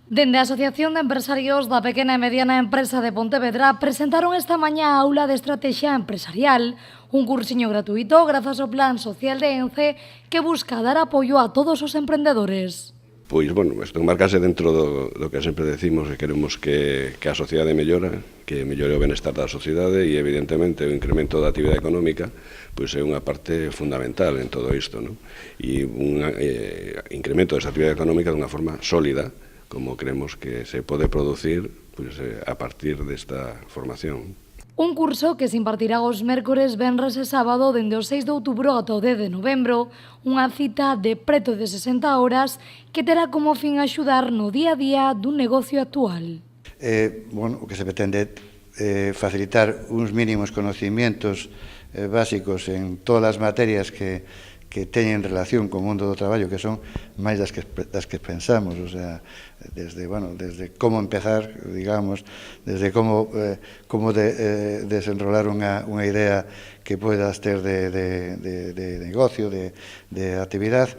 Dende a Asociación de Empresarios da Pequena e Mediana Empresa de Pontevedra presentaron esta mañá a aula de estrategia empresarial, un cursiño gratuito grazas ao Plan Social de ENCE que busca dar apoio a todos os emprendedores. Pois, isto enmarcase dentro do que sempre decimos que queremos que a sociedade mellora, que mellore o benestar da sociedade e, evidentemente, o incremento da actividade económica pois é unha parte fundamental en todo isto, non? E un incremento desa actividade económica dunha forma sólida, como creemos que se pode producir pois, a partir desta formación. Un curso que se impartirá os mércores, venres e sábado dende o 6 de outubro ata o 10 de novembro, unha cita de preto de 60 horas que terá como fin axudar no día a día dun negocio actual. O que se pretende é facilitar uns mínimos conocimientos básicos en todas as materias que teñen relación co mundo do traballo, que son máis das que pensamos, o sea, desde como empezar, digamos, desde como desenrolar unha idea que podas ter de negocio, de actividade,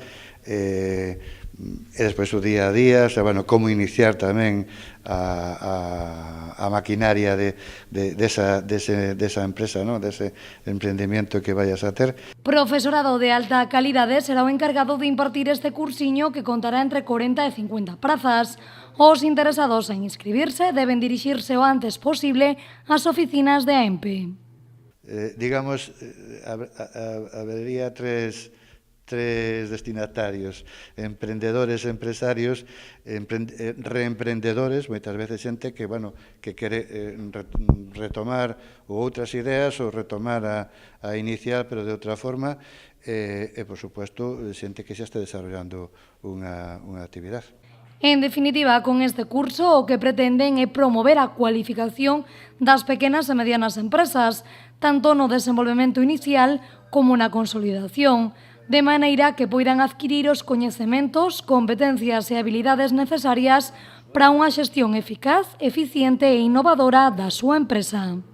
e despois o día a día, o sea, como iniciar tamén a maquinaria desa empresa, dese emprendimiento que vayas a ter. Profesorado de alta calidade será o encargado de impartir este cursiño que contará entre 40 e 50 prazas. Os interesados en inscribirse deben dirixirse o antes posible ás oficinas de AEMPE. Digamos, habería tres destinatarios: emprendedores, empresarios, reemprendedores, moitas veces xente que quere retomar outras ideas ou retomar a iniciar, pero de outra forma, e, por suposto, xente que xa está desarrollando unha actividade. En definitiva, con este curso o que pretenden é promover a cualificación das pequenas e medianas empresas, tanto no desenvolvemento inicial como na consolidación, de maneira que poidan adquirir os coñecementos, competencias e habilidades necesarias para unha xestión eficaz, eficiente e innovadora da súa empresa.